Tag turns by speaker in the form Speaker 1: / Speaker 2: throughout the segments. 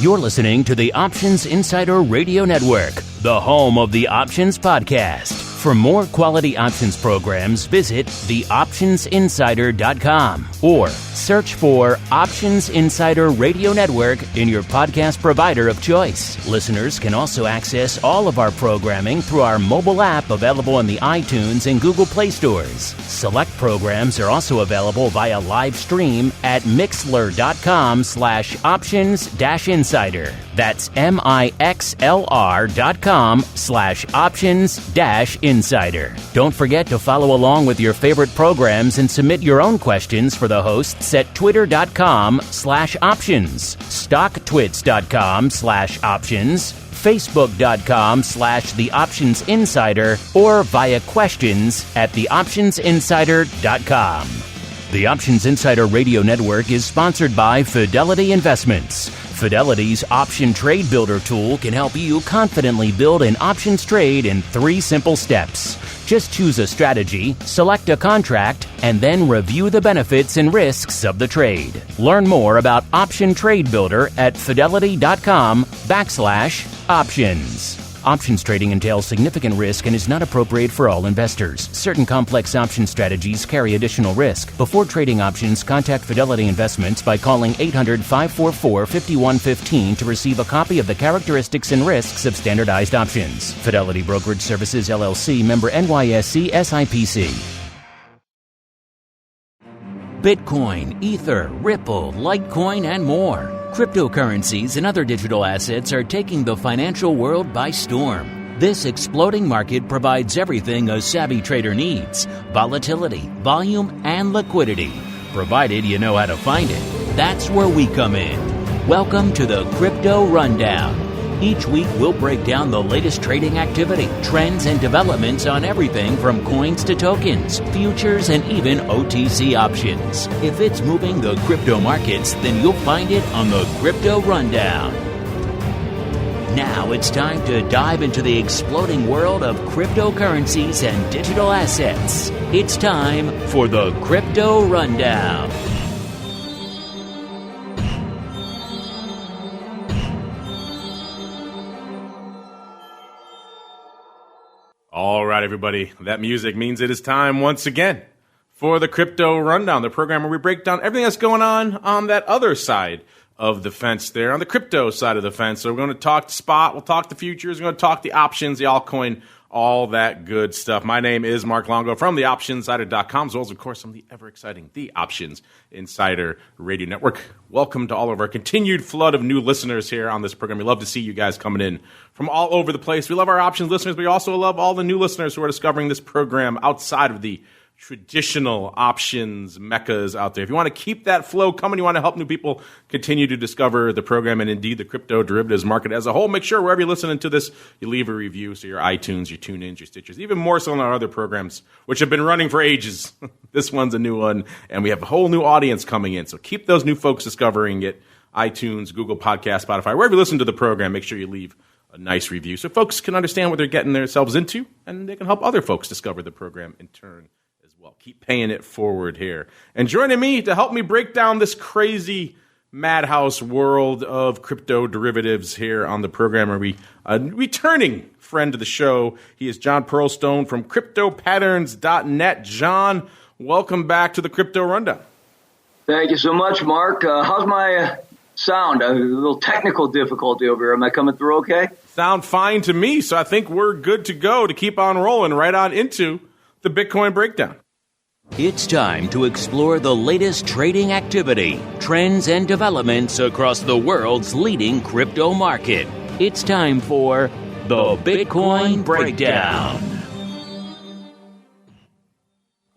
Speaker 1: You're listening to the Options Insider Radio Network, the home of the Options Podcast. For more quality options programs, visit theoptionsinsider.com or search for Options Insider Radio Network in your podcast provider of choice. Listeners can also access all of our programming through our mobile app available in the iTunes and Google Play stores. Select programs are also available via live stream at mixlr.com/options-insider. That's mixlr.com/options-insider. Don't forget to follow along with your favorite programs and submit your own questions for the hosts at twitter.com/options, stocktwits.com/options, facebook.com/theoptionsinsider, or via questions at theoptionsinsider.com. The Options Insider Radio Network is sponsored by Fidelity Investments. Fidelity's Option Trade Builder tool can help you confidently build an options trade in 3 simple steps. Just choose a strategy, select a contract, and then review the benefits and risks of the trade. Learn more about Option Trade Builder at fidelity.com/options. Options trading entails significant risk and is not appropriate for all investors. Certain complex option strategies carry additional risk. Before trading options, contact Fidelity Investments by calling 800-544-5115 to receive a copy of the characteristics and risks of standardized options. Fidelity Brokerage Services, LLC, member NYSE SIPC. Bitcoin, Ether, Ripple, Litecoin, and more. Cryptocurrencies and other digital assets are taking the financial world by storm. This exploding market provides everything a savvy trader needs: volatility, volume, and liquidity. Provided you know how to find it. That's where we come in. Welcome to the Crypto Rundown. Each week, we'll break down the latest trading activity, trends, and developments on everything from coins to tokens, futures, and even OTC options. If it's moving the crypto markets, then you'll find it on the Crypto Rundown. Now it's time to dive into the exploding world of cryptocurrencies and digital assets. It's time for the Crypto Rundown.
Speaker 2: All right, everybody, that music means it is time once again for the Crypto Rundown, the program where we break down everything that's going on that other side of the fence there, on the crypto side of the fence. So we're going to talk spot, we'll talk the futures, we're going to talk the options, the altcoin, all that good stuff. My name is Mark Longo from theoptionsinsider.com, as well as, of course, I'm the ever-exciting The Options Insider Radio Network. Welcome to all of our continued flood of new listeners here on this program. We love to see you guys coming in from all over the place. We love our options listeners, but we also love all the new listeners who are discovering this program outside of the traditional options meccas out there. If you want to keep that flow coming, you want to help new people continue to discover the program and indeed the crypto derivatives market as a whole, make sure wherever you're listening to this, you leave a review. So your iTunes, your TuneIns, your Stitchers, even more so than our other programs, which have been running for ages. This one's a new one, and we have a whole new audience coming in. So keep those new folks discovering it. iTunes, Google Podcast, Spotify, wherever you listen to the program, make sure you leave a nice review so folks can understand what they're getting themselves into, and they can help other folks discover the program in turn. Well, keep paying it forward here. And joining me to help me break down this crazy madhouse world of crypto derivatives here on the program are a returning friend of the show. He is John Pearlstone from CryptoPatterns.net. John, welcome back to the Crypto Rundown.
Speaker 3: Thank you so much, Mark. How's my sound? A little technical difficulty over here. Am I coming through okay?
Speaker 2: Sound fine to me, so I think we're good to go to keep on rolling right on into the Bitcoin breakdown.
Speaker 1: It's time to explore the latest trading activity, trends, and developments across the world's leading crypto market. It's time for the Bitcoin Breakdown.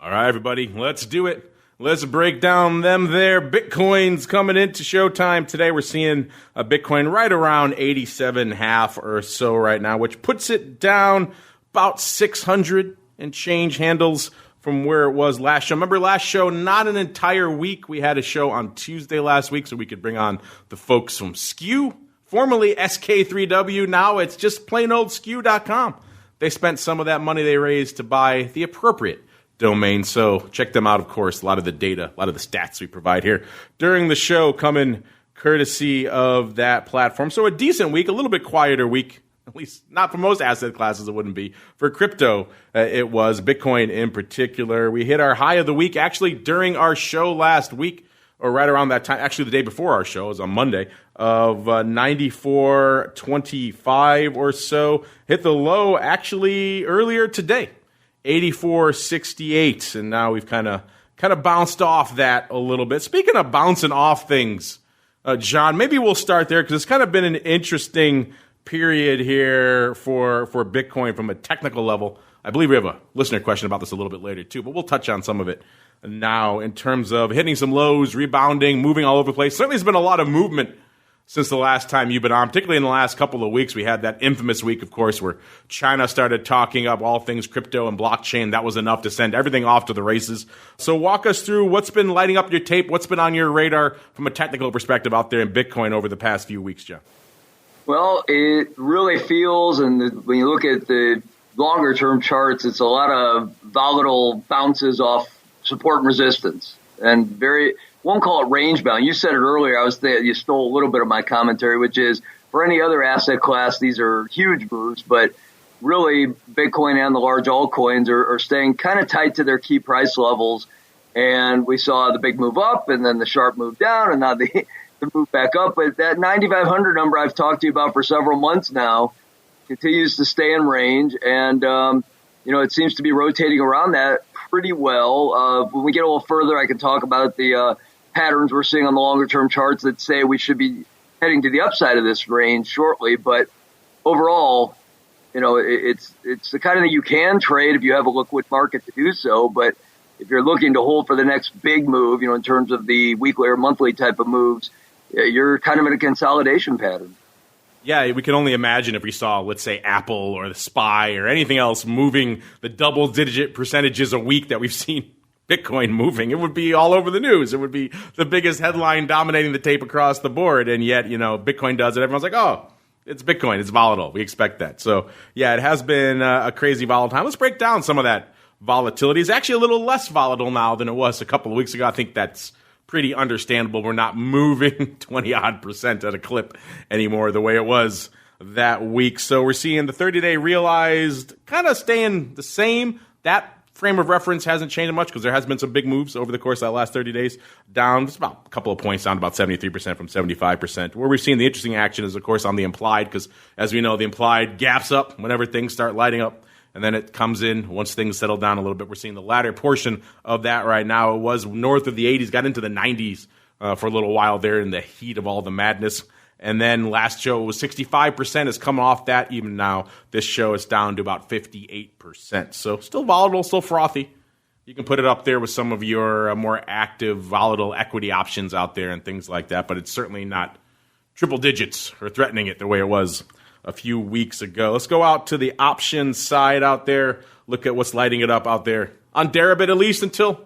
Speaker 2: All right, everybody, let's do it. Let's break down them there. Bitcoin's coming into showtime today. We're seeing a Bitcoin right around 87.5 or so right now, which puts it down about 600 and change handles from where it was last show. Remember last show, not an entire week. We had a show on Tuesday last week so we could bring on the folks from SKEW, formerly SK3W. Now it's just plain old SKEW.com. They spent some of that money they raised to buy the appropriate domain. So check them out, of course. A lot of the data, a lot of the stats we provide here during the show coming courtesy of that platform. So a decent week, a little bit quieter week, at least not for most asset classes it wouldn't be. For crypto, it was, Bitcoin in particular. We hit our high of the week actually during our show last week, or right around that time, actually the day before our show, it was on Monday, of 94.25 or so. Hit the low actually earlier today, 84.68, and now we've kind of bounced off that a little bit. Speaking of bouncing off things, John, maybe we'll start there because it's kind of been an interesting period here for Bitcoin from a technical level. I believe we have a listener question about this a little bit later too, but we'll touch on some of it now in terms of hitting some lows, rebounding, moving all over the place. Certainly there's been a lot of movement since the last time you've been on, particularly in the last couple of weeks. We had that infamous week, of course, where China started talking up all things crypto and blockchain. That was enough to send everything off to the races. So walk us through what's been lighting up your tape, what's been on your radar from a technical perspective out there in Bitcoin over the past few weeks, John.
Speaker 3: Well, it really feels, and when you look at the longer-term charts, it's a lot of volatile bounces off support and resistance, and won't call it range bound. You said it earlier. You stole a little bit of my commentary, which is for any other asset class, these are huge moves, but really Bitcoin and the large altcoins are staying kind of tight to their key price levels. And we saw the big move up and then the sharp move down and now the move back up. But that 9,500 number I've talked to you about for several months now continues to stay in range. And, it seems to be rotating around that pretty well. When we get a little further, I can talk about the patterns we're seeing on the longer term charts that say we should be heading to the upside of this range shortly. But overall, it's the kind of thing you can trade if you have a liquid market to do so. But if you're looking to hold for the next big move, in terms of the weekly or monthly type of moves, you're kind of in a consolidation pattern.
Speaker 2: Yeah, we can only imagine if we saw, let's say, Apple or the SPY or anything else moving the double-digit percentages a week that we've seen Bitcoin moving. It would be all over the news. It would be the biggest headline dominating the tape across the board. And yet, Bitcoin does it. Everyone's like, oh, it's Bitcoin. It's volatile. We expect that. So, yeah, it has been a crazy volatile time. Let's break down some of that volatility. It's actually a little less volatile now than it was a couple of weeks ago. I think that's pretty understandable. We're not moving 20-odd% at a clip anymore the way it was that week. So we're seeing the 30-day realized kind of staying the same. That frame of reference hasn't changed much because there has been some big moves over the course of that last 30 days. Down just about a couple of points, down about 73% from 75%. Where we've seen the interesting action is, of course, on the implied because, as we know, the implied gaps up whenever things start lighting up. And then it comes in once things settle down a little bit. We're seeing the latter portion of that right now. It was north of the 80s, got into the 90s for a little while there in the heat of all the madness. And then last show it was 65%. Has come off that. Even now, this show is down to about 58%. So still volatile, still frothy. You can put it up there with some of your more active, volatile equity options out there and things like that. But it's certainly not triple digits or threatening it the way it was a few weeks ago. Let's go out to the options side out there. Look at what's lighting it up out there on Deribit, at least until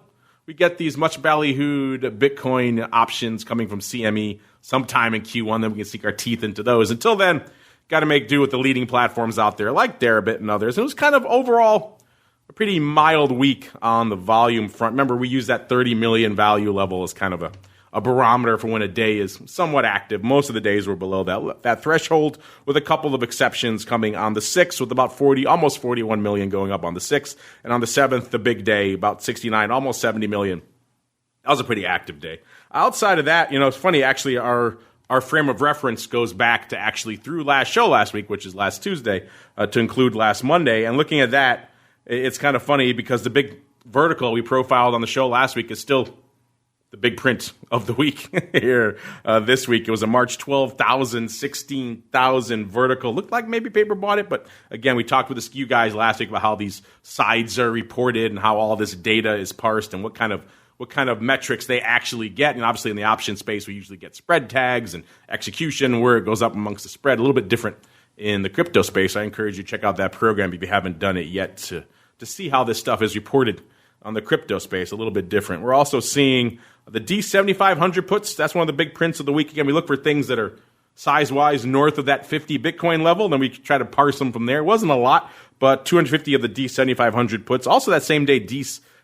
Speaker 2: we get these much ballyhooed Bitcoin options coming from CME sometime in Q1. Then we can sink our teeth into those. Until then, got to make do with the leading platforms out there like Deribit and others. It was kind of overall a pretty mild week on the volume front. Remember, we use that 30 million value level as kind of a barometer for when a day is somewhat active. Most of the days were below that threshold, with a couple of exceptions coming on the 6th, with about almost 41 million going up on the 6th. And on the 7th, the big day, about 69, almost 70 million. That was a pretty active day. Outside of that, it's funny, actually, our frame of reference goes back to actually through last week, which is last Tuesday, to include last Monday. And looking at that, it's kind of funny because the big vertical we profiled on the show last week is still the big print of the week here this week. It was a March 12,000, 16,000 vertical. Looked like maybe paper bought it, but again, we talked with the SKEW guys last week about how these sides are reported and how all this data is parsed and what kind of metrics they actually get. And obviously in the option space, we usually get spread tags and execution where it goes up amongst the spread. A little bit different in the crypto space. I encourage you to check out that program if you haven't done it yet to see how this stuff is reported on the crypto space, a little bit different. We're also seeing the D7500 puts. That's one of the big prints of the week. Again, we look for things that are size-wise north of that 50 Bitcoin level. Then we try to parse them from there. It wasn't a lot, but 250 of the D7500 puts. Also that same day,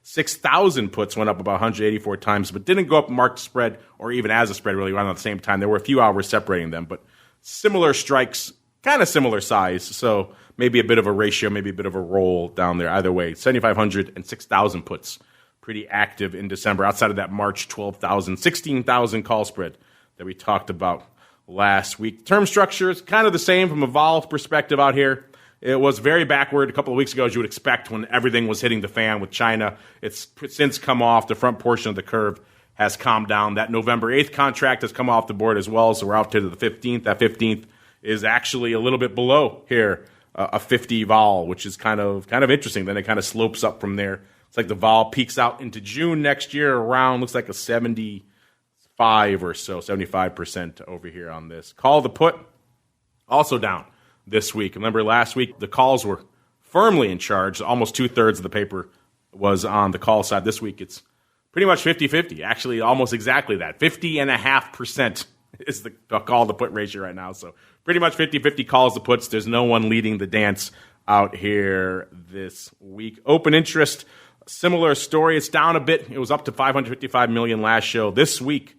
Speaker 2: 6,000 puts went up about 184 times, but didn't go up marked spread or even as a spread really around at the same time. There were a few hours separating them, but similar strikes, kind of similar size. So maybe a bit of a ratio, maybe a bit of a roll down there. Either way, 7,500 and 6,000 puts. Pretty active in December outside of that March 12,000, 16,000 call spread that we talked about last week. Term structure is kind of the same from a vol perspective out here. It was very backward a couple of weeks ago, as you would expect, when everything was hitting the fan with China. It's since come off. The front portion of the curve has calmed down. That November 8th contract has come off the board as well, so we're out to the 15th. That 15th is actually a little bit below here, a 50 vol, which is kind of interesting. Then it kind of slopes up from there. It's like the vol peaks out into June next year around, looks like a 75 or so, 75% over here on this. Call the put, also down this week. Remember last week, the calls were firmly in charge. Almost 2/3 of the paper was on the call side. This week, it's pretty much 50-50. Actually, almost exactly that. 50.5% is the call to put ratio right now. So pretty much 50-50 calls to puts. There's no one leading the dance out here this week. Open interest, similar story. It's down a bit. It was up to 555 million last show. This week,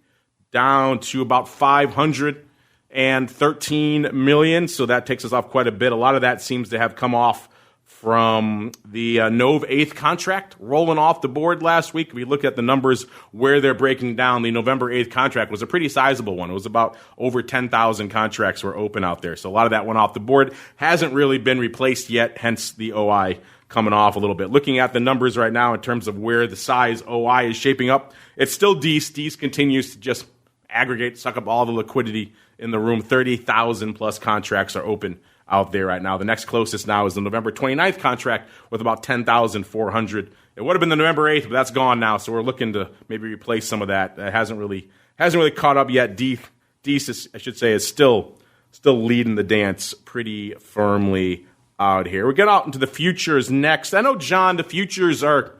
Speaker 2: down to about 513 million. So that takes us off quite a bit. A lot of that seems to have come off from the Nov 8th contract rolling off the board last week. If we look at the numbers where they're breaking down, the November 8th contract was a pretty sizable one. It was about over 10,000 contracts were open out there. So a lot of that went off the board. Hasn't really been replaced yet, hence the OI coming off a little bit. Looking at the numbers right now in terms of where the size OI is shaping up, it's still Dees. Dees continues to just aggregate, suck up all the liquidity in the room. 30,000 plus contracts are open out there right now. The next closest now is the November 29th contract with about 10,400. It would have been the November 8th, but that's gone now. So we're looking to maybe replace some of that. That hasn't really caught up yet. Dees, I should say, is still leading the dance pretty firmly out here. We get out into the futures next. I know, John, the futures are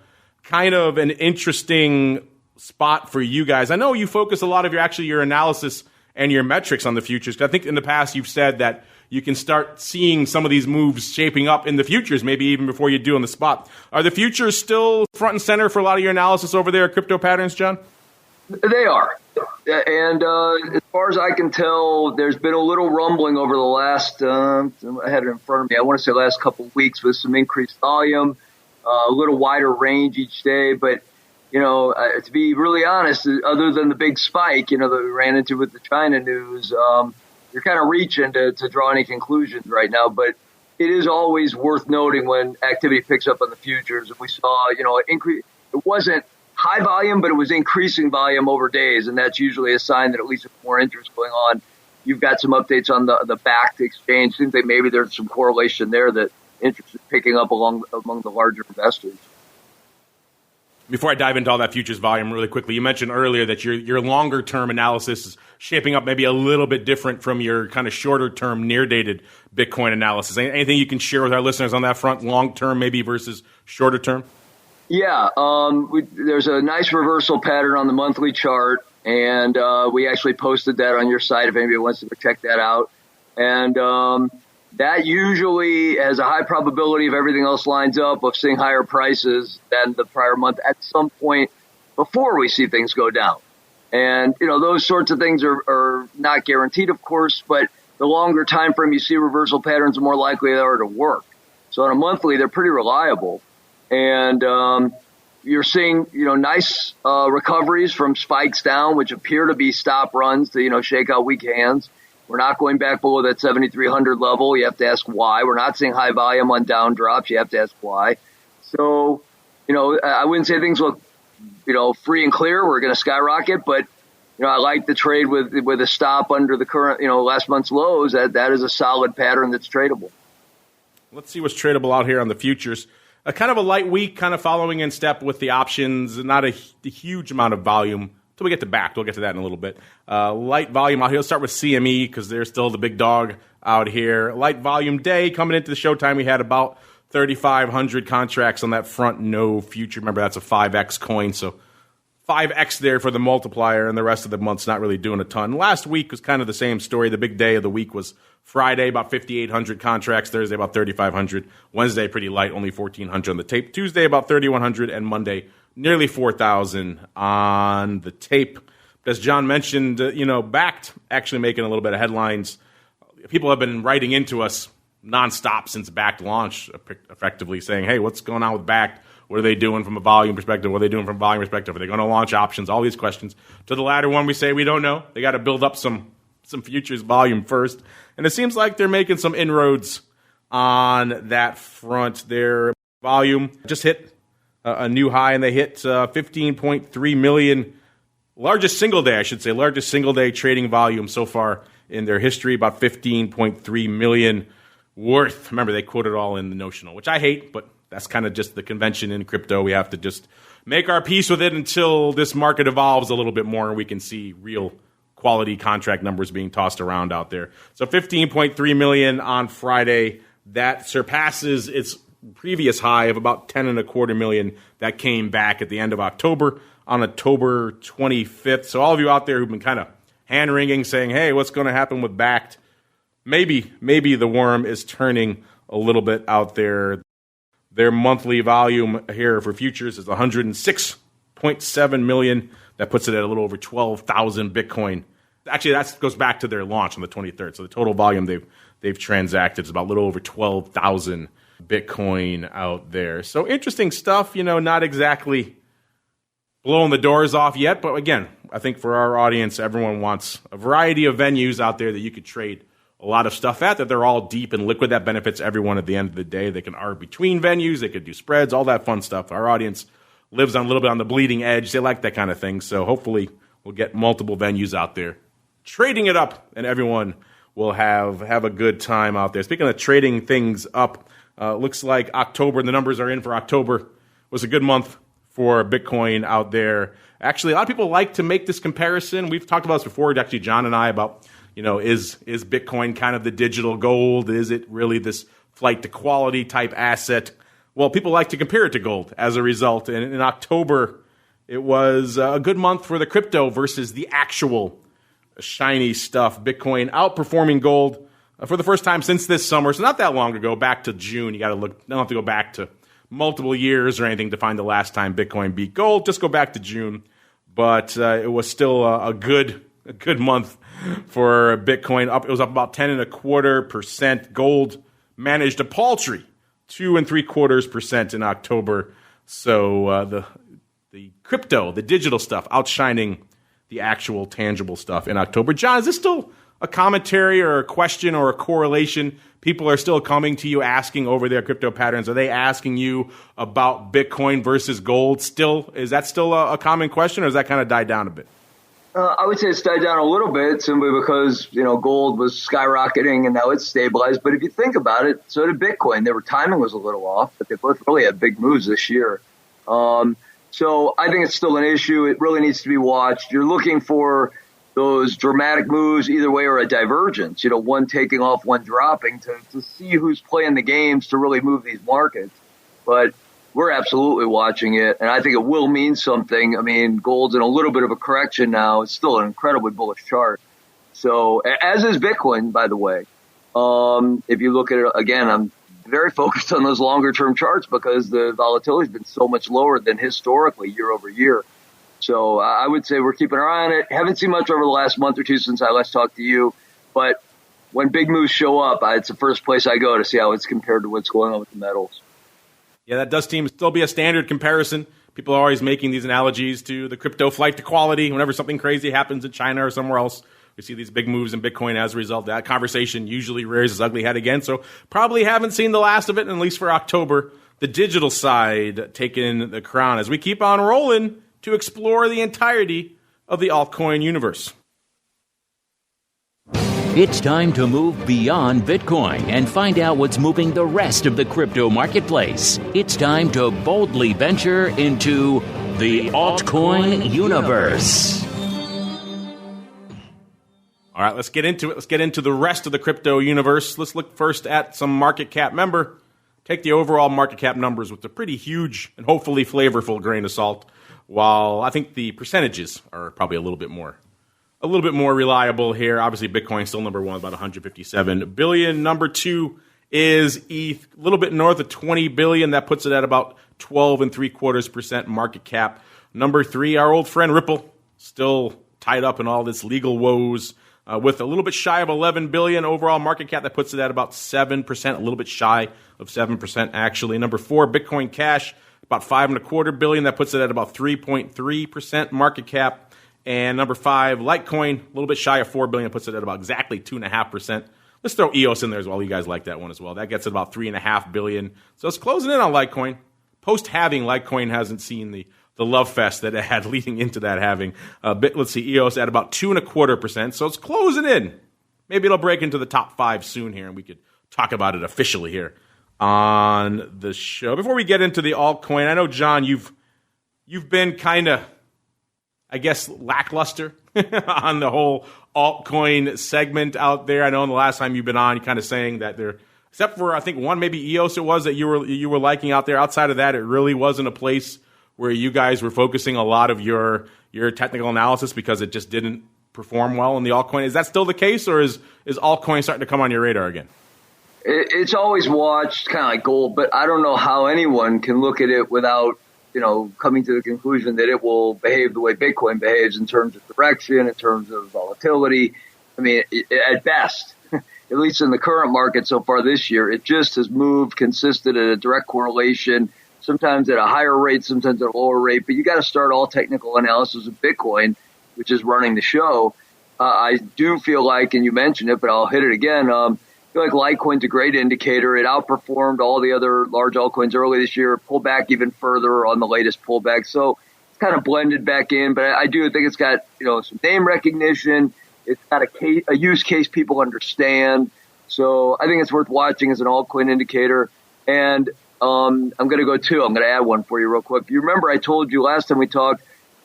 Speaker 2: kind of an interesting spot for you guys. I know you focus a lot of your analysis and your metrics on the futures. I think in the past you've said that you can start seeing some of these moves shaping up in the futures, maybe even before you do on the spot. Are the futures still front and center for a lot of your analysis over there at Crypto Patterns, John?
Speaker 3: They are. And as far as I can tell, there's been a little rumbling over the last, I had it in front of me, I want to say last couple of weeks with some increased volume, a little wider range each day. But, to be really honest, other than the big spike, that we ran into with the China news, you're kind of reaching to draw any conclusions right now. But it is always worth noting when activity picks up on the futures. We saw, an increase. It wasn't high volume, but it was increasing volume over days, and that's usually a sign that at least there's more interest going on. You've got some updates on the backed exchange. Seems like maybe there's some correlation there that interest is picking up among the larger investors.
Speaker 2: Before I dive into all that futures volume really quickly, you mentioned earlier that your longer-term analysis is shaping up maybe a little bit different from your kind of shorter-term, near-dated Bitcoin analysis. Anything you can share with our listeners on that front, long-term maybe versus shorter-term? Yeah,
Speaker 3: there's a nice reversal pattern on the monthly chart, and we actually posted that on your site if anybody wants to check that out. And that usually has a high probability, if everything else lines up, of seeing higher prices than the prior month at some point before we see things go down. And, those sorts of things are not guaranteed, of course, but the longer time frame you see reversal patterns, the more likely they are to work. So on a monthly, they're pretty reliable. And you're seeing, nice recoveries from spikes down, which appear to be stop runs to, shake out weak hands. We're not going back below that 7,300 level. You have to ask why. We're not seeing high volume on down drops. You have to ask why. So, I wouldn't say things look, free and clear. We're going to skyrocket, but, I like the trade with a stop under the current, last month's lows. That is a solid pattern that's tradable.
Speaker 2: Let's see what's tradable out here on the futures. A kind of a light week, kind of following in step with the options. Not a huge amount of volume until we get to back. We'll get to that in a little bit. Light volume out here. Let's start with CME because they're still the big dog out here. Light volume day coming into the showtime. We had about 3,500 contracts on that front no future. Remember, that's a 5X coin, so 5X there for the multiplier, and the rest of the month's not really doing a ton. Last week was kind of the same story. The big day of the week was Friday, about 5,800 contracts. Thursday, about 3,500. Wednesday, pretty light, only 1,400 on the tape. Tuesday, about 3,100. And Monday, nearly 4,000 on the tape. As John mentioned, Bakkt actually making a little bit of headlines. People have been writing into us nonstop since Bakkt launched, effectively saying, hey, what's going on with Bakkt? What are they doing from a volume perspective? What are they doing from a volume perspective? Are they going to launch options? All these questions. To the latter one, we say we don't know. They got to build up some futures volume first. And it seems like they're making some inroads on that front. Their volume just hit a new high, and they hit 15.3 million. Largest single day trading volume so far in their history, about 15.3 million worth. Remember, they quote it all in the notional, which I hate, but that's kind of just the convention in crypto. We have to just make our peace with it until this market evolves a little bit more and we can see real quality contract numbers being tossed around out there. So 15.3 million on Friday. That surpasses its previous high of about 10.25 million that came back at the end of October on October 25th. So all of you out there who've been kind of hand-wringing, saying, hey, what's going to happen with Bakkt? Maybe the worm is turning a little bit out there. Their monthly volume here for futures is 106.7 million. That puts it at a little over 12,000 Bitcoin. Actually, that goes back to their launch on the 23rd. So the total volume they've transacted is about a little over 12,000 Bitcoin out there. So interesting stuff, not exactly blowing the doors off yet. But again, I think for our audience, everyone wants a variety of venues out there that you could trade a lot of stuff at, that they're all deep and liquid. That benefits everyone at the end of the day. They can arb between venues. They could do spreads, all that fun stuff. Our audience lives on a little bit on the bleeding edge. They like that kind of thing. So hopefully we'll get multiple venues out there trading it up, and everyone will have a good time out there. Speaking of trading things up, looks like October, the numbers are in for October, was a good month for Bitcoin out there. Actually, a lot of people like to make this comparison. We've talked about this before, actually, John and I, about, is Bitcoin kind of the digital gold? Is it really this flight to quality type asset? Well, people like to compare it to gold as a result. And in October, it was a good month for the crypto versus the actual shiny stuff. Bitcoin outperforming gold for the first time since this summer. So not that long ago, back to June. You got to look, don't have to go back to multiple years or anything to find the last time Bitcoin beat gold. Just go back to June. But it was still a good month for Bitcoin. It was up about 10.25%. Gold managed a paltry 2.75% in October. So the crypto, the digital stuff, outshining the actual tangible stuff in October. John, is this still a commentary or a question or a correlation? People are still coming to you asking over their crypto patterns. Are they asking you about Bitcoin versus gold still? Is that still a common question, or has that kind of died down a bit?
Speaker 3: I would say it's died down a little bit simply because, gold was skyrocketing and now it's stabilized. But if you think about it, so did Bitcoin. Their timing was a little off, but they both really had big moves this year. So I think it's still an issue. It really needs to be watched. You're looking for those dramatic moves either way or a divergence, one taking off, one dropping to see who's playing the games to really move these markets. But we're absolutely watching it, and I think it will mean something. I mean, gold's in a little bit of a correction now. It's still an incredibly bullish chart. So, as is Bitcoin, by the way. If you look at it, again, I'm very focused on those longer-term charts because the volatility has been so much lower than historically year over year. So I would say we're keeping our eye on it. Haven't seen much over the last month or two since I last talked to you. But when big moves show up, it's the first place I go to see how it's compared to what's going on with the metals.
Speaker 2: Yeah, that does seem to still be a standard comparison. People are always making these analogies to the crypto flight to quality. Whenever something crazy happens in China or somewhere else, we see these big moves in Bitcoin as a result. That conversation usually rears its ugly head again. So probably haven't seen the last of it, at least for October. The digital side taking the crown as we keep on rolling to explore the entirety of the altcoin universe.
Speaker 1: It's time to move beyond Bitcoin and find out what's moving the rest of the crypto marketplace. It's time to boldly venture into the altcoin universe.
Speaker 2: All right, let's get into it. Let's get into the rest of the crypto universe. Let's look first at some market cap. Remember, take the overall market cap numbers with a pretty huge and hopefully flavorful grain of salt, while I think the percentages are probably a little bit more reliable here. Obviously, Bitcoin still number one, about 157 billion. Number two, is ETH, a little bit north of 20 billion. That puts it at about 12.75% market cap. Number 3, our old friend Ripple, still tied up in all this legal woes, with a little bit shy of 11 billion overall market cap. That puts it at about 7%, a little bit shy of 7% actually. Number 4, Bitcoin Cash, about 5.25 billion. That puts it at about 3.3% market cap. And number 5, Litecoin, a little bit shy of 4 billion, puts it at about exactly 2.5%. Let's throw EOS in there as well. You guys like that one as well. That gets it about 3.5 billion. So it's closing in on Litecoin. Post-halving, Litecoin hasn't seen the love fest that it had leading into that halving. Let's see, EOS at about 2.25%. So it's closing in. Maybe it'll break into the top 5 soon here, and we could talk about it officially here on the show. Before we get into the altcoin, I know, John, you've been kind of, I guess, lackluster on the whole altcoin segment out there. I know in the last time you've been on, you're kind of saying that there, except for I think one, maybe EOS it was that you were liking out there. Outside of that, it really wasn't a place where you guys were focusing a lot of your technical analysis because it just didn't perform well in the altcoin. Is that still the case, or is altcoin starting to come on your radar again?
Speaker 3: It's always watched, kind of like gold, but I don't know how anyone can look at it without, coming to the conclusion that it will behave the way Bitcoin behaves in terms of direction, in terms of volatility. I mean, at best, at least in the current market so far this year, it just has moved consistent at a direct correlation, sometimes at a higher rate, sometimes at a lower rate. But you got to start all technical analysis of Bitcoin, which is running the show. I do feel like, and you mentioned it, but I'll hit it again, I feel like Litecoin's a great indicator. It outperformed all the other large altcoins early this year, pulled back even further on the latest pullback. So it's kind of blended back in, but I do think it's got, some name recognition. It's got a use case people understand. So I think it's worth watching as an altcoin indicator. And I'm going to go 2. I'm going to add one for you real quick. You remember I told you last time we talked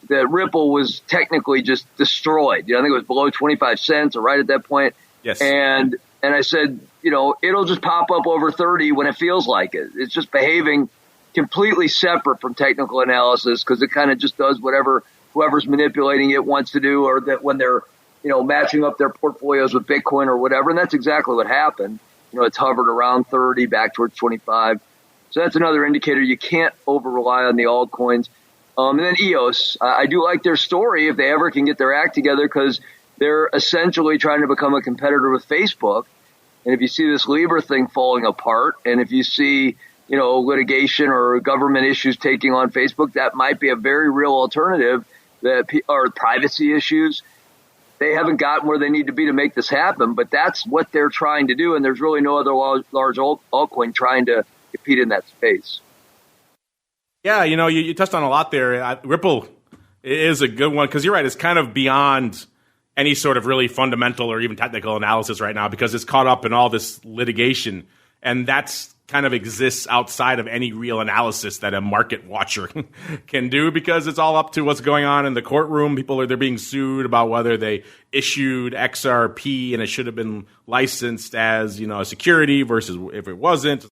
Speaker 3: that Ripple was technically just destroyed. I think it was below 25 cents or right at that point.
Speaker 2: Yes.
Speaker 3: And I said, it'll just pop up over 30 when it feels like it. It's just behaving completely separate from technical analysis because it kind of just does whatever whoever's manipulating it wants to do, or that when they're, matching up their portfolios with Bitcoin or whatever. And that's exactly what happened. It's hovered around 30 back towards 25. So that's another indicator. You can't over rely on the altcoins. And then EOS, I do like their story if they ever can get their act together, because they're essentially trying to become a competitor with Facebook. And if you see this Libra thing falling apart, and if you see, litigation or government issues taking on Facebook, that might be a very real alternative or privacy issues. They haven't gotten where they need to be to make this happen, but that's what they're trying to do. And there's really no other large altcoin trying to compete in that space.
Speaker 2: Yeah, you touched on a lot there. Ripple is a good one because you're right. It's kind of beyond any sort of really fundamental or even technical analysis right now because it's caught up in all this litigation. And that's kind of exists outside of any real analysis that a market watcher can do, because it's all up to what's going on in the courtroom. They're being sued about whether they issued XRP and it should have been licensed as, a security versus if it wasn't.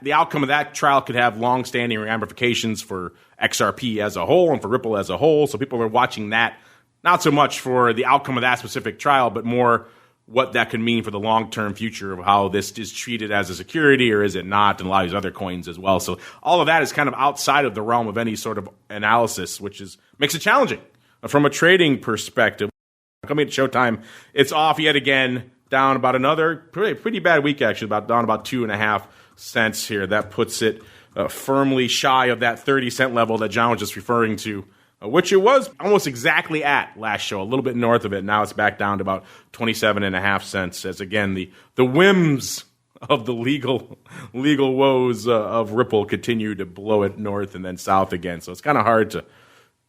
Speaker 2: The outcome of that trial could have long-standing ramifications for XRP as a whole and for Ripple as a whole. So people are watching that, not so much for the outcome of that specific trial, but more what that could mean for the long-term future of how this is treated as a security or is it not, and a lot of these other coins as well. So all of that is kind of outside of the realm of any sort of analysis, which makes it challenging from a trading perspective. Coming at Showtime, it's off yet again, down about another pretty bad week actually, down about 2.5 cents here. That puts it firmly shy of that 30-cent level that John was just referring to, which it was almost exactly at last show, a little bit north of it. Now it's back down to about 27.5 cents. As again, the whims of the legal woes of Ripple continue to blow it north and then south again. So it's kind of hard to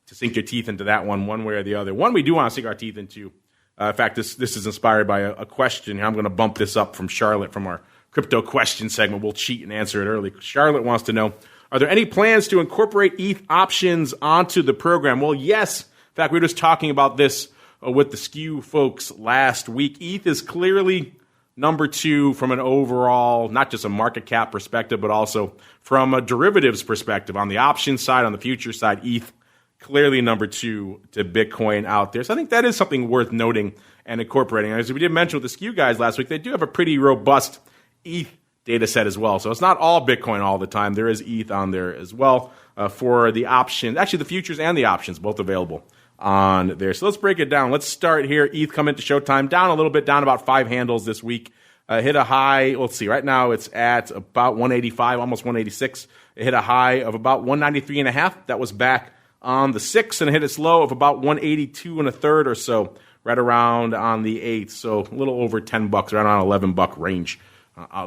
Speaker 2: sink your teeth into that one way or the other. One we do want to sink our teeth into. In fact, this is inspired by a question. I'm going to bump this up from Charlotte from our crypto question segment. We'll cheat and answer it early. Charlotte wants to know, are there any plans to incorporate ETH options onto the program? Well, yes. In fact, we were just talking about this with the SKEW folks last week. ETH is clearly number 2 from an overall, not just a market cap perspective, but also from a derivatives perspective. On the option side, on the future side, ETH clearly number 2 to Bitcoin out there. So I think that is something worth noting and incorporating. As we did mention with the SKEW guys last week, they do have a pretty robust ETH data set as well. So it's not all Bitcoin all the time. There is ETH on there as well for the options. Actually, the futures and the options, both available on there. So let's break it down. Let's start here. ETH come into showtime, down a little bit, down about 5 handles this week. Hit a high, let's see, right now it's at about 185, almost 186. It hit a high of about 193.5. That was back on the 6th, and it hit its low of about 182 and a third or so, right around on the 8th. So a little over $10, right around $11 range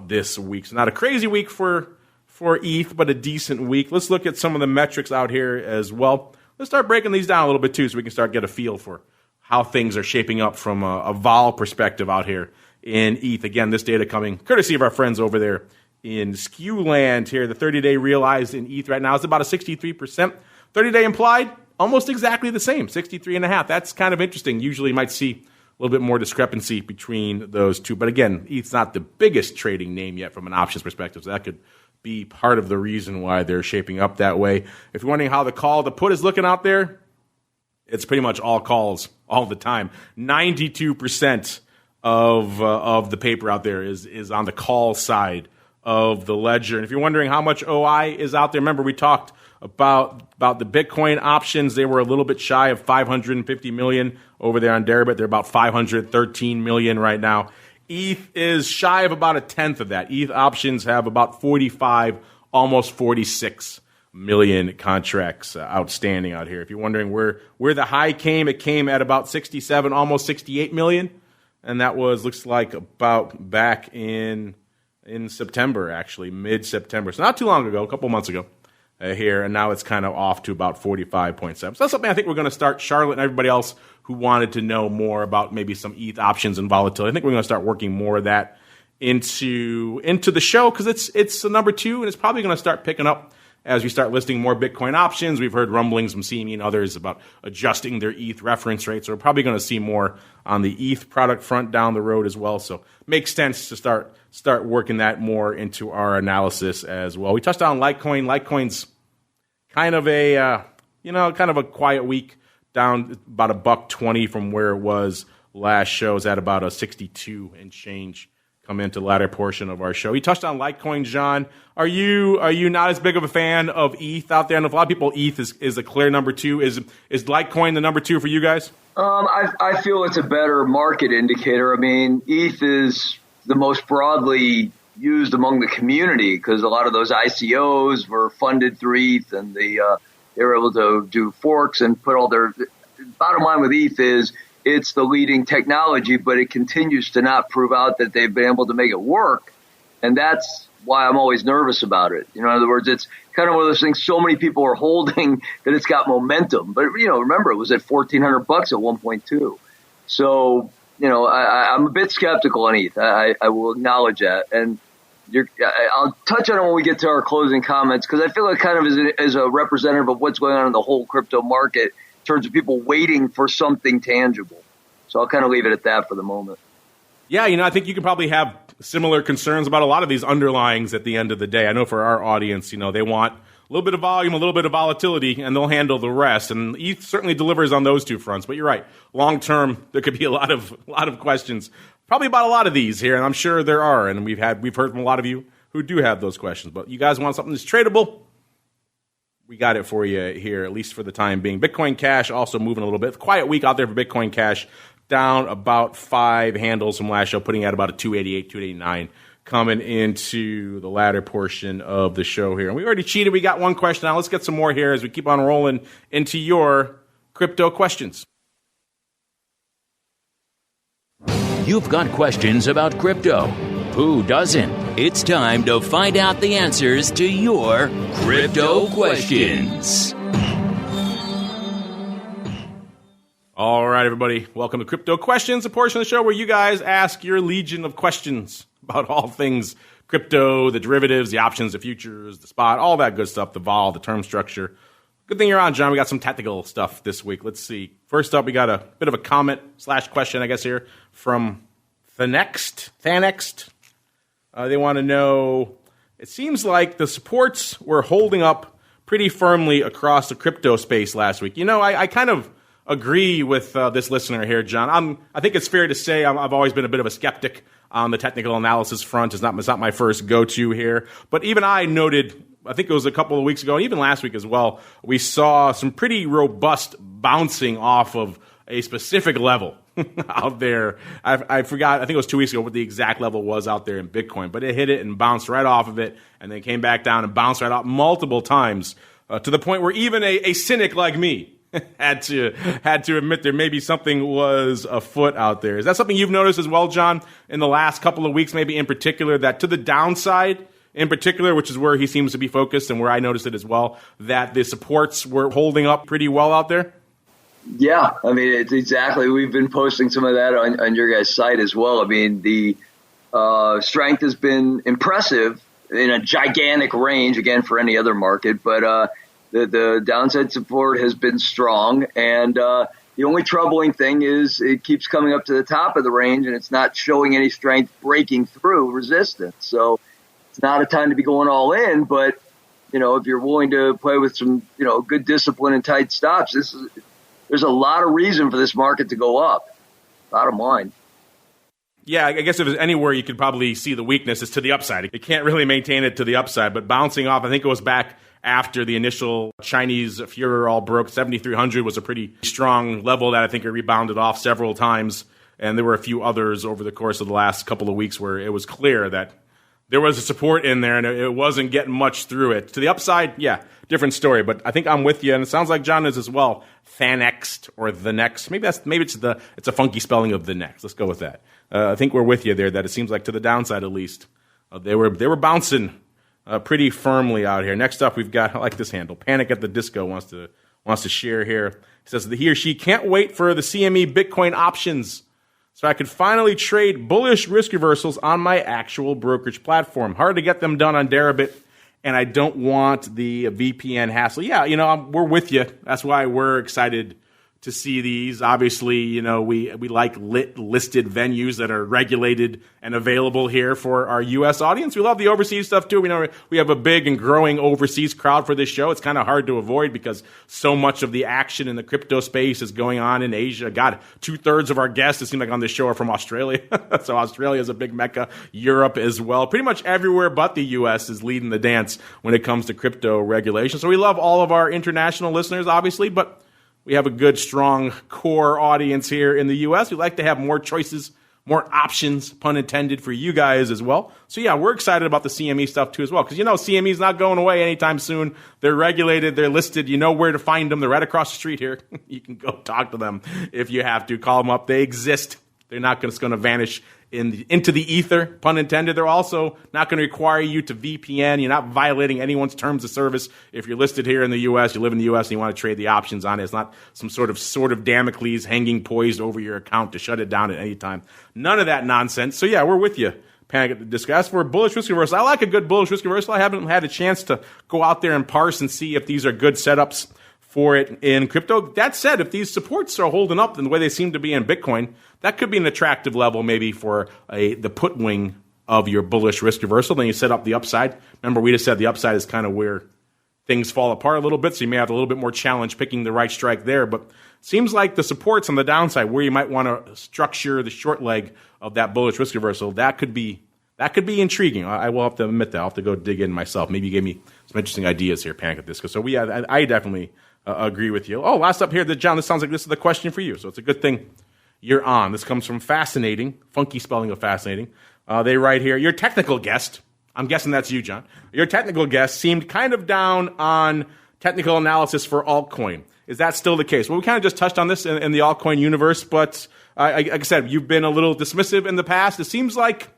Speaker 2: this week. So not a crazy week for ETH, but a decent week. Let's look at some of the metrics out here as well. Let's start breaking these down a little bit too, so we can start get a feel for how things are shaping up from a vol perspective out here in ETH. Again, this data coming courtesy of our friends over there in SKEW land here. The 30-day realized in ETH right now is about a 63%. 30-day implied, almost exactly the same, 63.5. That's kind of interesting. Usually you might see a little bit more discrepancy between those two. But again, ETH's not the biggest trading name yet from an options perspective, so that could be part of the reason why they're shaping up that way. If you're wondering how the call to put is looking out there, it's pretty much all calls all the time. 92% of the paper out there is on the call side of the ledger. And if you're wondering how much OI is out there, remember we talked about the Bitcoin options. They were a little bit shy of 550 million over there on Deribit. They're about 513 million right now. ETH is shy of about a tenth of that. ETH options have about 45, almost 46 million contracts outstanding out here. If you're wondering where the high came, it came at about 67, almost 68 million. And that looks like about back in September, actually, mid-September. So not too long ago, a couple months ago here. And now it's kind of off to about 45.7. So that's something I think we're going to start. Charlotte and everybody else who wanted to know more about maybe some ETH options and volatility, I think we're going to start working more of that into the show, because it's the number 2, and it's probably going to start picking up as we start listing more Bitcoin options. We've heard rumblings from CME and others about adjusting their ETH reference rates. So we're probably going to see more on the ETH product front down the road as well. So makes sense to start working that more into our analysis as well. We touched on Litecoin. Litecoin's kind of a quiet week, down about $1.20 from where it was last show. It's at about a 62 and change. Come into the latter portion of our show. We touched on Litecoin, John. Are you not as big of a fan of ETH out there? And a lot of people, ETH is a clear number 2. Is Litecoin the number 2 for you guys?
Speaker 3: I feel it's a better market indicator. I mean, ETH is the most broadly used among the community because a lot of those ICOs were funded through ETH, and they were able to do forks and put all their. Bottom line with ETH is, it's the leading technology, but it continues to not prove out that they've been able to make it work. And that's why I'm always nervous about it. In other words, it's kind of one of those things so many people are holding that it's got momentum. But, remember, it was at $1,400 at 1.2. So, I'm a bit skeptical on ETH. I will acknowledge that. And I'll touch on it when we get to our closing comments, because I feel like kind of as a representative of what's going on in the whole crypto market, in terms of people waiting for something tangible. So I'll kind of leave it at that for the moment.
Speaker 2: Yeah, I think you can probably have similar concerns about a lot of these underlyings at the end of the day. I know for our audience, they want a little bit of volume, a little bit of volatility, and they'll handle the rest. And ETH certainly delivers on those two fronts. But you're right. Long term, there could be a lot of questions, probably about a lot of these here, and I'm sure there are. And we've heard from a lot of you who do have those questions. But you guys want something that's tradable? We got it for you here, at least for the time being. Bitcoin Cash also moving a little bit. Quiet week out there for Bitcoin Cash, down about 5 handles from last show, putting out about a 288, 289 coming into the latter portion of the show here. And we already cheated. We got one question now. Let's get some more here as we keep on rolling into your crypto questions.
Speaker 1: You've got questions about crypto. Who doesn't? It's time to find out the answers to your crypto questions.
Speaker 2: All right, everybody. Welcome to Crypto Questions, a portion of the show where you guys ask your legion of questions about all things crypto, the derivatives, the options, the futures, the spot, all that good stuff, the vol, the term structure. Good thing you're on, John. We got some technical stuff this week. Let's see. First up, we got a bit of a comment/question, I guess, here from Thanext. They want to know, it seems like the supports were holding up pretty firmly across the crypto space last week. I kind of agree with this listener here, John. I think it's fair to say I've always been a bit of a skeptic on the technical analysis front. It's not my first go-to here. But even I noted, I think it was a couple of weeks ago, even last week as well, we saw some pretty robust bouncing off of a specific level out there. I forgot, I think it was 2 weeks ago what the exact level was out there in Bitcoin, but it hit it and bounced right off of it and then came back down and bounced right off multiple times to the point where even a cynic like me had to admit there maybe something was afoot out there. Is that something you've noticed as well, John, in the last couple of weeks, maybe in particular, that to the downside in particular, which is where he seems to be focused and where I noticed it as well, that the supports were holding up pretty well out there?
Speaker 3: Yeah, I mean, it's exactly. We've been posting some of that on your guys' site as well. I mean, the strength has been impressive in a gigantic range, again, for any other market, but the downside support has been strong, and the only troubling thing is it keeps coming up to the top of the range, and it's not showing any strength breaking through resistance. So it's not a time to be going all in, but, if you're willing to play with some, good discipline and tight stops, there's a lot of reason for this market to go up, bottom line.
Speaker 2: Yeah, I guess if there's anywhere you could probably see the weakness is to the upside. It can't really maintain it to the upside, but bouncing off, I think it was back after the initial Chinese furor all broke. 7,300 was a pretty strong level that I think it rebounded off several times. And there were a few others over the course of the last couple of weeks where it was clear that there was a support in there and it wasn't getting much through it. To the upside, yeah, different story. But I think I'm with you, and it sounds like John is as well. Thanexed or the next. Maybe it's a funky spelling of the next. Let's go with that. I think we're with you there. That it seems like to the downside at least, they were bouncing pretty firmly out here. Next up, we've got, I like this handle. Panic at the Disco wants to share here. He says that he or she can't wait for the CME Bitcoin options so I could finally trade bullish risk reversals on my actual brokerage platform. Hard to get them done on Deribit, and I don't want the VPN hassle. Yeah, we're with you. That's why we're excited to see these. Obviously, we like listed venues that are regulated and available here for our U.S. audience. We love the overseas stuff, too. We know we have a big and growing overseas crowd for this show. It's kind of hard to avoid because so much of the action in the crypto space is going on in Asia. God, 2/3 of our guests, it seems like on this show, are from Australia. So Australia is a big mecca. Europe as well. Pretty much everywhere but the U.S. is leading the dance when it comes to crypto regulation. So we love all of our international listeners, obviously, but we have a good, strong core audience here in the U.S. We like to have more choices, more options, pun intended, for you guys as well. So, yeah, we're excited about the CME stuff, too, as well, because, CME is not going away anytime soon. They're regulated. They're listed. You know where to find them. They're right across the street here. You can go talk to them if you have to. Call them up. They exist. They're not just going to vanish into the ether, pun intended. They're also not going to require you to VPN. You're not violating anyone's terms of service. If you're listed here in the U.S., you live in the U.S., and you want to trade the options on it, it's not some sort of Damocles hanging poised over your account to shut it down at any time. None of that nonsense. So, yeah, we're with you. Panic at the Disco. As for bullish risk reversal, I like a good bullish risk reversal. I haven't had a chance to go out there and parse and see if these are good setups for it in crypto. That said, if these supports are holding up in the way they seem to be in Bitcoin, that could be an attractive level maybe for the put wing of your bullish risk reversal. Then you set up the upside. Remember, we just said the upside is kind of where things fall apart a little bit, so you may have a little bit more challenge picking the right strike there. But seems like the supports on the downside, where you might want to structure the short leg of that bullish risk reversal, that could be intriguing. I will have to admit that. I'll have to go dig in myself. Maybe you gave me some interesting ideas here, Panic at Disco. So I definitely agree with you. Oh, last up here, John, this sounds like this is the question for you. So it's a good thing you're on. This comes from Fascinating, funky spelling of fascinating. They write here, your technical guest, I'm guessing that's you, John. Your technical guest seemed kind of down on technical analysis for altcoin. Is that still the case? Well, we kind of just touched on this in the altcoin universe, but like I said, you've been a little dismissive in the past. It seems like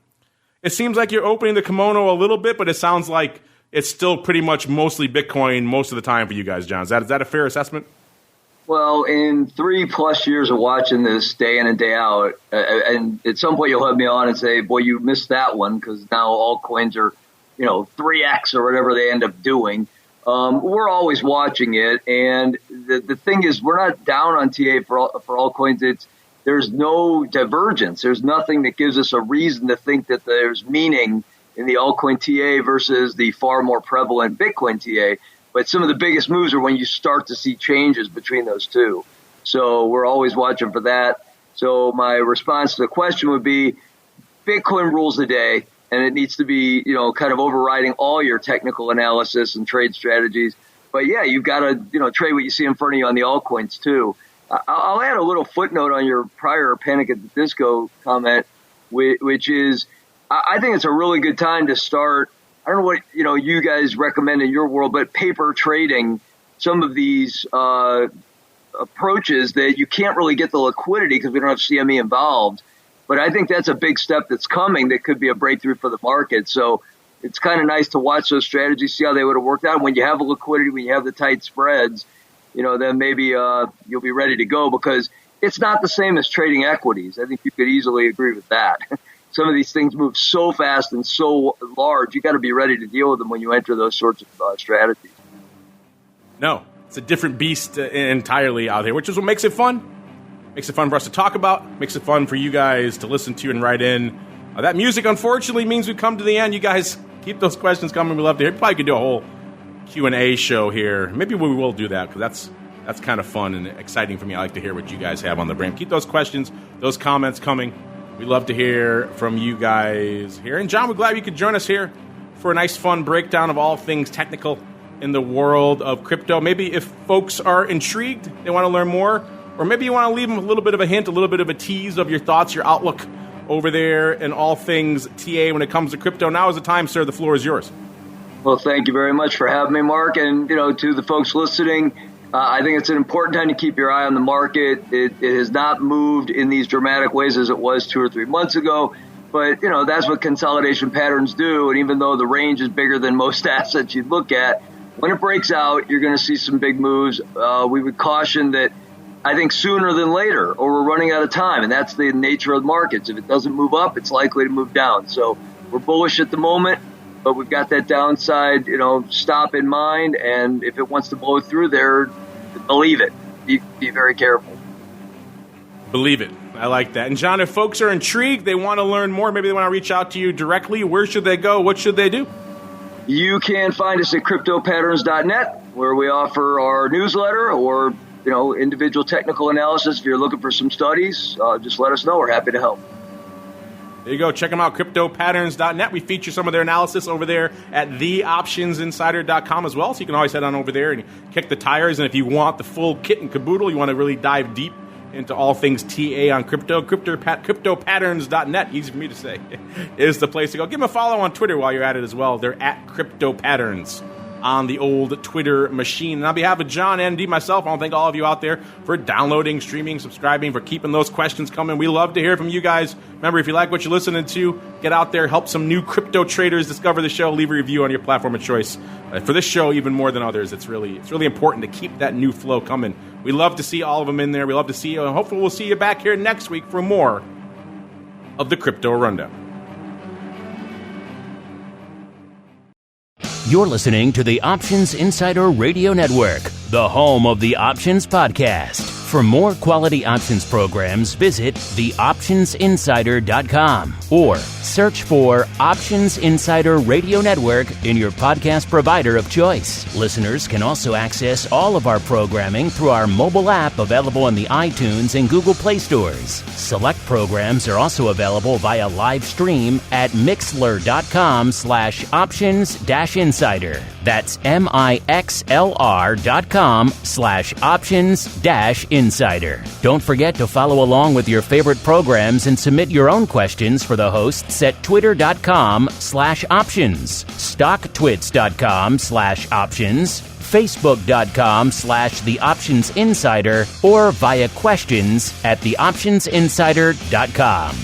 Speaker 2: you're opening the kimono a little bit, but it sounds like it's still pretty much mostly Bitcoin most of the time for you guys, John. Is that a fair assessment?
Speaker 3: Well, in 3+ years of watching this day in and day out, and at some point you'll have me on and say, boy, you missed that one because now altcoins are, 3x or whatever they end up doing. We're always watching it. And the thing is, we're not down on TA for altcoins. There's no divergence. There's nothing that gives us a reason to think that there's meaning in the altcoin TA versus the far more prevalent Bitcoin TA. But some of the biggest moves are when you start to see changes between those two. So we're always watching for that. So my response to the question would be, Bitcoin rules the day, and it needs to be, kind of overriding all your technical analysis and trade strategies. But yeah, you've got to, trade what you see in front of you on the altcoins too. I'll add a little footnote on your prior Panic at the Disco comment, which is, I think it's a really good time to start. I don't know what, you guys recommend in your world, but paper trading some of these, approaches that you can't really get the liquidity because we don't have CME involved. But I think that's a big step that's coming that could be a breakthrough for the market. So it's kind of nice to watch those strategies, see how they would have worked out. When you have the liquidity, when you have the tight spreads, then maybe you'll be ready to go, because it's not the same as trading equities. I think you could easily agree with that. Some of these things move so fast and so large, you got to be ready to deal with them when you enter those sorts of strategies.
Speaker 2: No, it's a different beast entirely out here, which is what makes it fun. Makes it fun for us to talk about. Makes it fun for you guys to listen to and write in. That music, unfortunately, means we've come to the end. You guys keep those questions coming. We love to hear. Probably could do a whole Q&A show here. Maybe we will do that, because that's kind of fun and exciting for me. I like to hear what you guys have on the brain. Keep those questions, those comments coming. We love to hear from you guys here. And John, we're glad you could join us here for a nice, fun breakdown of all things technical in the world of crypto. Maybe if folks are intrigued, they want to learn more, or maybe you want to leave them a little bit of a hint, a little bit of a tease of your thoughts, your outlook over there and all things TA when it comes to crypto. Now is the time, sir. The floor is yours.
Speaker 3: Well, thank you very much for having me, Mark. And, to the folks listening, I think it's an important time to keep your eye on the market. It has not moved in these dramatic ways as it was 2 or 3 months ago. But, that's what consolidation patterns do. And even though the range is bigger than most assets you'd look at, when it breaks out, you're going to see some big moves. We would caution that I think sooner than later, or we're running out of time. And that's the nature of the markets. If it doesn't move up, it's likely to move down. So we're bullish at the moment, but we've got that downside, stop in mind. And if it wants to blow through there, believe it. Be very careful.
Speaker 2: Believe it. I like that. And John, if folks are intrigued, they want to learn more, maybe they want to reach out to you directly, where should they go? What should they do?
Speaker 3: You can find us at cryptopatterns.net, where we offer our newsletter or, individual technical analysis. If you're looking for some studies, just let us know. We're happy to help.
Speaker 2: There you go. Check them out, cryptopatterns.net. We feature some of their analysis over there at theoptionsinsider.com as well, so you can always head on over there and kick the tires. And if you want the full kit and caboodle, you want to really dive deep into all things TA on crypto, cryptopatterns.net, easy for me to say, is the place to go. Give them a follow on Twitter while you're at it as well. They're at cryptopatterns on the old Twitter machine. And on behalf of John and myself, I want to thank all of you out there for downloading, streaming, subscribing, for keeping those questions coming. We love to hear from you guys. Remember, if you like what you're listening to, get out there, help some new crypto traders discover the show, leave a review on your platform of choice. For this show, even more than others, it's really important to keep that new flow coming. We love to see all of them in there. We love to see you, and hopefully we'll see you back here next week for more of the Crypto Rundown.
Speaker 1: You're listening to the Options Insider Radio Network, the home of the Options Podcast. For more quality options programs, visit theoptionsinsider.com or search for Options Insider Radio Network in your podcast provider of choice. Listeners can also access all of our programming through our mobile app available in the iTunes and Google Play stores. Select programs are also available via live stream at mixlr.com/options-insider. That's mixlr.com/options-insider. Don't forget to follow along with your favorite programs and submit your own questions for the hosts at twitter.com/options, stocktwits.com/options, facebook.com/theoptionsinsider, or via questions at theoptionsinsider.com.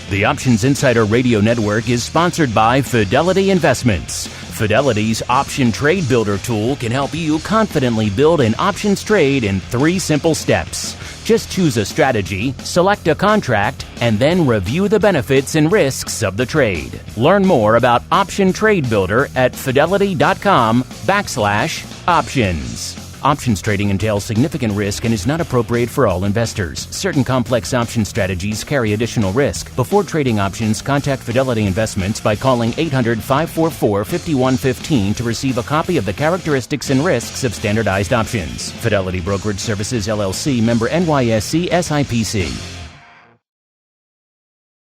Speaker 1: The Options Insider Radio Network is sponsored by Fidelity Investments. Fidelity's Option Trade Builder tool can help you confidently build an options trade in 3 simple steps. Just choose a strategy, select a contract, and then review the benefits and risks of the trade. Learn more about Option Trade Builder at fidelity.com/options. Options trading entails significant risk and is not appropriate for all investors. Certain complex option strategies carry additional risk. Before trading options, contact Fidelity Investments by calling 800-544-5115 to receive a copy of the characteristics and risks of standardized options. Fidelity Brokerage Services, LLC, member NYSE SIPC.